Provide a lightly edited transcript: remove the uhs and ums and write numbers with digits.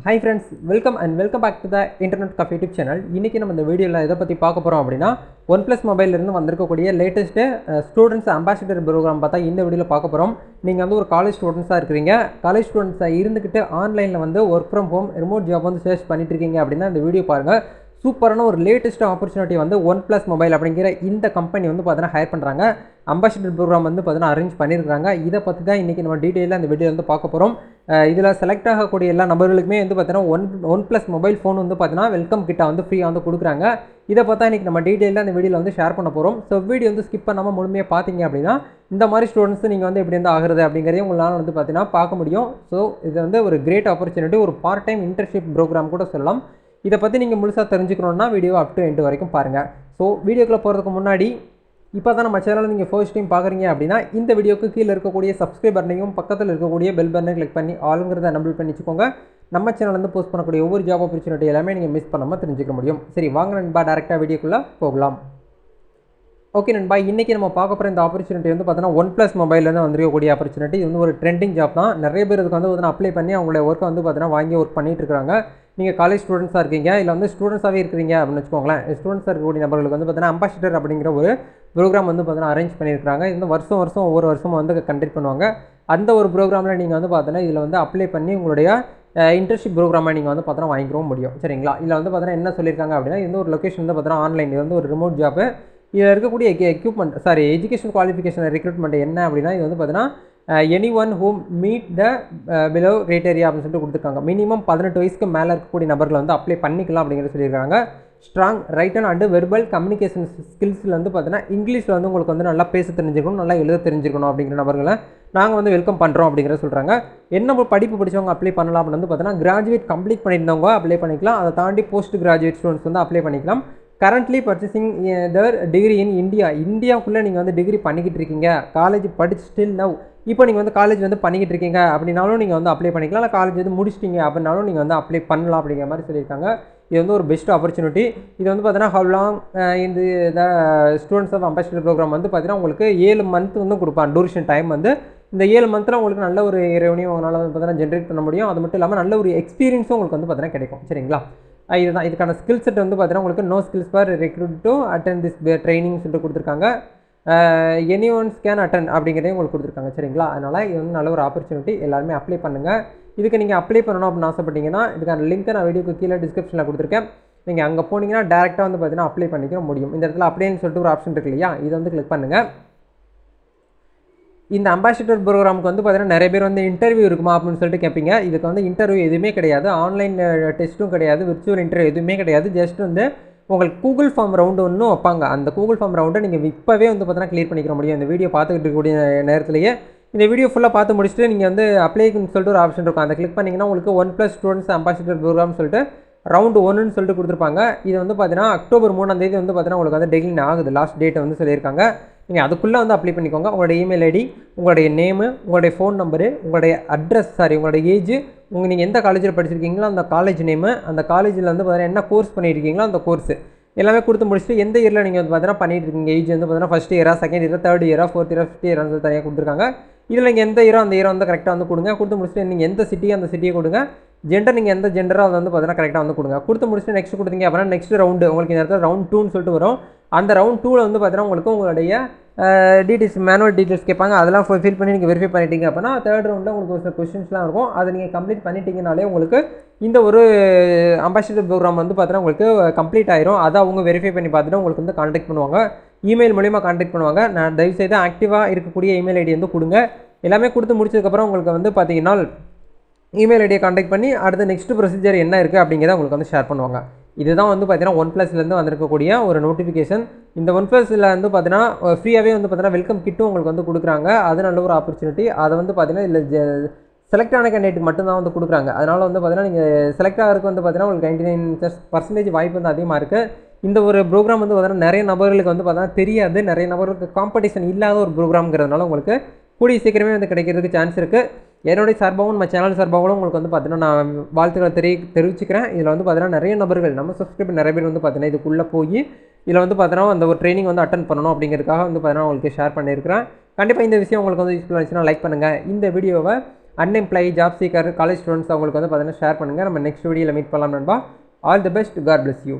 Hi friends, welcome back to the Internet Cafe YouTube channel. இன்னைக்கு நம்ம இந்த வீடியோல எதை பத்தி பார்க்க போறோம் அப்படினா OnePlus மொபைல்ல இருந்து வந்திருக்கக்கூடிய லேட்டஸ்ட் ஸ்டூடண்ட்ஸ் அம்பாசிடர் ப்ரோகிராம் பார்த்தா இந்த வீடியோல பார்க்க போறோம். நீங்க வந்து ஒரு காலேஜ் ஸ்டூடண்ட்ஸா இருக்கீங்க. காலேஜ் ஸ்டூடண்ட்ஸா இருந்துக்கிட்டு ஆன்லைன்ல வந்து work from home remote job வந்து சர்ச் பண்ணிட்டு இருக்கீங்க அப்படினா இந்த வீடியோ பாருங்க. சூப்பரான ஒரு லேட்டஸ்ட் ஆப்பர்ச்சுனிட்டி வந்து OnePlus மொபைல் அப்படிங்கிற இந்த கம்பெனி வந்து பார்த்தீங்கன்னா ஹையர் பண்ணுறாங்க. அம்பாசிடர் ப்ரோக்ராம் வந்து பார்த்தீங்கன்னா அரேஞ்ச் பண்ணியிருக்காங்க. இதை பற்றி தான் இன்றைக்கி நம்ம டீட்டெயிலாக இந்த வீடியோ வந்து பார்க்க போகிறோம். இதில் செலக்ட் ஆகக்கூடிய எல்லா நபர்களுக்குமே வந்து பார்த்தீங்கன்னா OnePlus மொபைல் ஃபோன் வந்து பார்த்தீங்கன்னா வெல்கம் கிட்ட வந்து ஃப்ரீயாக வந்து கொடுக்குறாங்க. இதை பார்த்தா இன்றைக்கி நம்ம டீட்டெயிலாக இந்த வீடியோவில் வந்து ஷேர் பண்ண போகிறோம். ஸோ வீடியோ வந்து ஸ்கிப் பண்ணாமல் முழுமையாக பார்த்தீங்க அப்படின்னா இந்த மாதிரி ஸ்டூடெண்ட்ஸ் நீங்கள் வந்து எப்படி வந்து ஆகுறது அப்படிங்கிறதையும் உங்களால் வந்து பார்த்தீங்கன்னா பார்க்க முடியும். ஸோ இது வந்து ஒரு கிரேட் ஆப்பர்ச்சுனிட்டி, ஒரு பார்ட் டைம் இன்டர்ன்ஷிப் ப்ரோக்ராம் கூட சொல்லலாம். இதை பற்றி நீங்கள் முழுசாக தெரிஞ்சுக்கணுன்னா வீடியோ அப் டு எண்ட் வரைக்கும் பாருங்கள். ஸோ வீடியோக்குள்ளே போகிறதுக்கு முன்னாடி இப்போ தான் நம்ம சேனலில் நீங்கள் ஃபர்ஸ்ட் டைம் பார்க்குறீங்க அப்படின்னா இந்த வீடியோக்கு கீழே இருக்கக்கூடிய சப்ஸ்கிரைப் பட்டனையும் பக்கத்தில் இருக்கக்கூடிய பெல் பட்டனை கிளிக் பண்ணி ஆளுங்கிறத நம்பிள் பண்ணி வச்சுக்கோங்க. நம்ம சேனல்லேருந்து போஸ்ட் பண்ணக்கூடிய ஒவ்வொரு ஜாப் ஆப்பர்ச்சுனிட்டி எல்லாமே நீங்கள் மிஸ் பண்ணாமல் தெரிஞ்சுக்க முடியும். சரி வாங்க நண்பா, டேரெக்டாக வீடியோக்குள்ளே போகலாம். ஓகே நண்பா, இன்றைக்கி நம்ம பார்க்க போகிற இந்த ஆப்பர்ச்சுனிட்டி வந்து பார்த்தீங்கன்னா OnePlus மொபைல்லேருந்து வந்துருக்கக்கூடிய ஆப்பர்ச்சுனிட்டி. இது வந்து ஒரு ட்ரெண்டிங் ஜாப் தான். நிறைய பேர் இதுக்கு வந்து அப்ளை பண்ணி அவங்களுடைய ஒர்க்கை வந்து பார்த்தீங்கன்னா வாங்கி ஒர்க் பண்ணிட்டு இருக்காங்க. நீங்கள் காலேஜ் ஸ்டூடெண்ட்ஸாக இருக்கீங்க, இல்லை வந்து ஸ்டூடெண்ட்ஸாகவே இருக்கிறீங்க அப்படின்னு வச்சுக்கோங்களேன். ஸ்டூடெண்ட்ஸாக இருக்கக்கூடிய நபர்களுக்கு வந்து பார்த்தீங்கன்னா அம்பாசிடர் அப்படிங்கிற ஒரு ப்ரோக்ராம் வந்து பார்த்தீங்கன்னா அரேஞ்ச் பண்ணியிருக்காங்க. இது வந்து வருஷம் ஒவ்வொரு வருஷமும் வந்து கண்டக்ட் பண்ணுவாங்க. அந்த ஒரு ப்ரோக்ராமில் நீங்கள் வந்து பார்த்தீங்கன்னா இதில் வந்து அப்ளை பண்ணி உங்களுடைய இன்டர்ன்ஷிப் ப்ரோக்ராமை நீங்கள் வந்து பார்த்தீங்கன்னா வாங்கிக்கவும் முடியும். சரிங்களா? இதில் வந்து பார்த்தீங்கன்னா என்ன சொல்லியிருக்காங்க அப்படின்னா, இந்த ஒரு லொக்கேஷன் வந்து பார்த்தீங்கன்னா ஆன்லைன், இது வந்து ஒரு ரிமோட் ஜாப்பு. இதில் இருக்கக்கூடிய எஜுகேஷன் குவாலிஃபிகேஷன் ரெக்ரூட்மெண்ட் என்ன அப்படின்னா, இது வந்து பார்த்தீங்கன்னா any one whom meet the below criteria அப்படின்னு சொல்லிட்டு கொடுத்துருக்காங்க. மினிமம் 18 வயசுக்கு மேலே இருக்கக்கூடிய நபர்களை வந்து அப்ளை பண்ணிக்கலாம் அப்படிங்கிறது சொல்லியிருக்காங்க. Strong written and verbal communication ஸ்கில்ஸில் வந்து பார்த்தீங்கன்னா இங்கிலீஷில் வந்து உங்களுக்கு வந்து நல்லா பேச தெரிஞ்சுக்கணும், நல்லா எழுத தெரிஞ்சுக்கணும் அப்படிங்கிற நபர்களை நாங்கள் வந்து வெல்கம் பண்ணுறோம் அப்படிங்கிறத சொல்கிறாங்க. என்ன படிப்பு படித்தவங்க அப்ளை பண்ணலாம் அப்படின்னு வந்து பார்த்தீங்கன்னா கிராஜுவேட் கம்ப்ளீட் பண்ணியிருந்தவங்க அப்ளை பண்ணிக்கலாம். அதை தாண்டி போஸ்ட் கிராஜுவேட் ஸ்டூடெண்ட்ஸ் வந்து அப்ளை பண்ணிக்கலாம். Currently purchasing their degree in இந்தியாவுக்குள்ளே நீங்கள் வந்து டிகிரி பண்ணிக்கிட்டு இருக்கீங்க, காலேஜ் படிச்சு ஸ்டில் நவ் இப்போ நீங்கள் வந்து காலேஜ் வந்து பண்ணிக்கிட்டு இருக்கீங்க அப்படின்னாலும் நீங்கள் வந்து அப்ளை பண்ணிக்கலாம். இல்லை காலேஜ் வந்து முடிச்சிட்டிங்க அப்படின்னாலும் நீங்கள் வந்து அப்ளை பண்ணலாம் அப்படிங்கிற மாதிரி சொல்லியிருக்காங்க. இது வந்து ஒரு பெஸ்ட் ஆப்பர்ச்சுனிட்டி. இது வந்து பார்த்தீங்கன்னா ஹவ் லாங் இந்த ஸ்டூடெண்ட்ஸ் ஆஃப் அம்பாசிடர் ப்ரோக்ராம் வந்து பார்த்தீங்கன்னா உங்களுக்கு 7 மந்த் வந்து கொடுப்பாங்க டூரேஷன் டைம். வந்து இந்த 7 மந்தில் உங்களுக்கு நல்ல ஒரு ரெவன்யூ உங்களால் வந்து பார்த்தீங்கன்னா ஜென்ரேட் பண்ண முடியும். அது மட்டும் இல்லாமல் நல்ல ஒரு எக்ஸ்பீரியன்ஸும் உங்களுக்கு வந்து பார்த்தீங்கன்னா கிடைக்கும். சரிங்களா? இதுதான் இதுக்கான ஸ்கில் செட் வந்து பார்த்தீங்கன்னா உங்களுக்கு no skills for recruit to attend this training சொல்லிட்டு கொடுத்துருக்காங்க. எனி ஒன் கேன் அட்டெண்ட் அப்படிங்கிறதையும் உங்களுக்கு கொடுத்துருக்காங்க. சரிங்களா? அதனால் இது வந்து நல்ல ஒரு ஆப்பர்ச்சுனிட்டி, எல்லாருமே அப்ளை பண்ணுங்கள். இதுக்கு நீங்கள் அப்ளை பண்ணணும் அப்படின்னு ஆசைப்பட்டீங்கன்னா இதுக்கான லிங்க்கை நான் வீடியோக்கு கீழே டிஸ்கிரிப்ஷனில் கொடுத்துருக்கேன். நீங்கள் அங்கே போனீங்கன்னா டேரெக்டாக வந்து பார்த்தீங்கன்னா அப்ளை பண்ணிக்க முடியும். இந்த இடத்துல அப்ளைன்னு சொல்லிட்டு ஒரு ஆப்ஷன் இருக்கு இல்லையா, இதை வந்து கிளிக் பண்ணுங்கள். இந்த அம்பாசிடர் ப்ரோக்ராமுக்கு வந்து பார்த்தீங்கன்னா நிறைய பேர் வந்து இன்டர்வியூ இருக்குமா அப்படின்னு சொல்லிட்டு கேட்பீங்க. இதுக்கு வந்து இன்டர்வியூ எதுவுமே கிடையாது, ஆன்லைன் டெஸ்ட்டும் கிடையாது, விர்ச்சுவல் இன்டர்வியூ எதுவுமே கிடையாது. ஜஸ்ட் வந்து உங்களுக்கு கூகுள் ஃபார்ம் ரவுண்டு ஒன்றும் வைப்பாங்க. அந்த கூகுள் ஃபார்ம் ரவுண்டை நீங்கள் இப்போவே வந்து பார்த்தீங்கன்னா கிளியர் பண்ணிக்க முடியும். இந்த வீடியோ பார்த்துக்கிட்டு இருக்கக்கூடிய நேரத்திலேயே இந்த வீடியோ ஃபுல்லாக பார்த்து முடிச்சுட்டு நீங்கள் வந்து அப்ளைக்குன்னு சொல்லிட்டு ஒரு ஆப்ஷன் இருக்கும், அதை கிளிக் பண்ணிங்கன்னா உங்களுக்கு OnePlus ஸ்டூடெண்ட்ஸ் அம்பாசிடர் ப்ரோக்ராம் சொல்லிட்டு ரவுண்டு 1ன்னு சொல்லிட்டு கொடுத்துருப்பாங்க. இது வந்து பார்த்தீங்கன்னா அக்டோபர் 3ஆம் தேதி வந்து பார்த்தீங்கன்னா உங்களுக்கு வந்து டெக்லின் ஆகுது, லாஸ்ட் டேட்டை வந்து சொல்லியிருக்காங்க. நீங்கள் அதுக்குள்ளே வந்து அப்ளை பண்ணிக்கோங்க. உங்களுடைய இமெயில் ஐடி, உங்களுடைய நேமு, உங்களுடைய ஃபோன் நம்பரு, உங்களுடைய அட்ரஸ், உங்களுடைய ஏஜ், நீங்கள் எந்த காலேஜில் படிச்சிருக்கீங்களோ அந்த காலேஜ் நேமு, அந்த காலேஜில் வந்து பார்த்தீங்கன்னா என்ன கோர்ஸ் பண்ணியிருக்கீங்களோ அந்த கோர்ஸு எல்லாமே கொடுத்து முடிச்சுட்டு எந்த இயரில் நீங்கள் வந்து பார்த்தீங்கன்னா பண்ணிட்டு இருக்கீங்க, ஏஜ் வந்து பார்த்தீங்கன்னா ஃபஸ்ட் இயரா, செகண்ட் இயரா, தேர்ட் இயரா, ஃபோர்த் இயரா, ஃபிஃப்த் இயரான்னு சொல்லி தனியாக கொடுத்துருக்காங்க. இதில் நீங்கள் எந்த இயரோ அந்த இயரை வந்து கரெக்டாக வந்து கொடுங்க. கொடுத்து முடிச்சுட்டு நீங்கள் எந்த சிட்டியோ அந்த சிட்டியை கொடுங்க. ஜெண்டர் நீங்கள் எந்த ஜெண்டரோ அதை வந்து பார்த்தீங்கன்னா கரெக்டாக வந்து கொடுங்க. கொடுத்து முடிச்சுட்டு நெக்ஸ்ட் கொடுத்தீங்க அப்படின்னா நெக்ஸ்ட் ரவுண்டு உங்களுக்கு இந்த இடத்துல ரவுண்ட் 2ன்னு சொல்லிட்டு வரும். அந்த ரவுண்ட் 2வில் வந்து பார்த்தீங்கன்னா உங்களுக்கு உங்களுடைய டீட்டெயில்ஸ், மேனுவல் டீட்டெயில்ஸ் கேட்பாங்க. அதெல்லாம் ஃபில் பண்ணி நீங்கள் வெரிஃபை பண்ணிட்டீங்க அப்படின்னா தேர்ட் ரவுண்டில் உங்களுக்கு ஒரு சில கொஸ்டின்ஸ்லாம் இருக்கும். அதை நீங்கள் கம்ப்ளீட் பண்ணிட்டீங்கனாலே உங்களுக்கு இந்த ஒரு அம்பாசிடர் ப்ரோக்ராம் வந்து பார்த்தீங்கன்னா உங்களுக்கு கம்ப்ளீட் ஆயிரும். அதை அவங்க வெரிஃபை பண்ணி பார்த்துட்டு உங்களுக்கு வந்து கான்டாக்ட் பண்ணுவாங்க, இமெயில் மூலிமா கான்டாக்ட் பண்ணுவாங்க. நான் தயவுசெய்து ஆக்டிவாக இருக்கக்கூடிய இமெயில் ஐடி வந்து கொடுங்க. எல்லாமே கொடுத்து முடிச்சதுக்கப்புறம் உங்களுக்கு வந்து பார்த்தீங்கன்னா இமெயில் ஐடியை கான்டாக்ட் பண்ணி அடுத்த நெக்ஸ்ட் ப்ரொசீஜர் என்ன இருக்குது அப்படிங்கிறத உங்களுக்கு வந்து ஷேர் பண்ணுவாங்க. இதுதான் வந்து பார்த்தீங்கன்னா OnePlusலேருந்து வந்திருக்கக்கூடிய ஒரு நோட்டிஃபிகேஷன். இந்த OnePlusல வந்து பார்த்தீங்கன்னா ஃப்ரீயாகவே வந்து பார்த்தீங்கன்னா வெல்கம் கிட்டும் உங்களுக்கு வந்து கொடுக்குறாங்க. அது நல்ல ஒரு ஆப்பர்ச்சுனிட்டி. அதை வந்து பார்த்தீங்கன்னா இதில் செலக்ட் ஆன கேண்டிடேட் மட்டும்தான் வந்து கொடுக்குறாங்க. அதனால் வந்து பார்த்தீங்கன்னா நீங்கள் செலக்ட் ஆகிறதுக்கு வந்து பார்த்தீங்கன்னா உங்களுக்கு 99% வாய்ப்பு வந்து அதிகமாக இருக்குது. இந்த ஒரு ப்ரோக்ராம் வந்து பார்த்தீங்கன்னா நிறைய நபர்களுக்கு வந்து பார்த்தீங்கன்னா தெரியாது, நிறைய நபர்களுக்கு காம்படிஷன் இல்லாத ஒரு ப்ரோக்ராம்ங்கிறதுனால உங்களுக்கு கூடிய சீக்கிரமே வந்து கிடைக்கிறதுக்கு சான்ஸ் இருக்குது. என்னுடைய சார்பாகவும் நம்ம சேனல் சார்பாகவும் உங்களுக்கு வந்து பார்த்தீங்கன்னா நான் வாழ்த்துக்களை தெரிவிச்சுக்கிறேன். இதில் வந்து பார்த்தீங்கன்னா நிறைய நபர்கள் நம்ம சப்ஸ்கிரைபர் நிறைய பேர் வந்து பார்த்தீங்கன்னா இதுக்குள்ளே போய் இதில் வந்து பார்த்தீங்கன்னா அந்த ஒரு ட்ரைனிங் வந்து அட்டன் பண்ணணும் அப்படிங்கிறதுக்காக வந்து பார்த்தீங்கன்னா உங்களுக்கு ஷேர் பண்ணியிருக்கிறேன். கண்டிப்பாக இந்த விஷயம் உங்களுக்கு வந்து யூஸ்ஃபுல்லாக இருந்துச்சுன்னா லைக் பண்ணுங்கள். இந்த வீடியோவை அன்எம்ப்ளாயி, ஜாப் சீக்கர், காலேஜ் ஸ்டூடெண்ட்ஸ் அவங்களுக்கு வந்து பார்த்தீங்கன்னா ஷேர் பண்ணுங்கள். நம்ம நெக்ஸ்ட் வீடியோவில் மீட் பண்ணலாம் நண்பா. All the best. God bless you.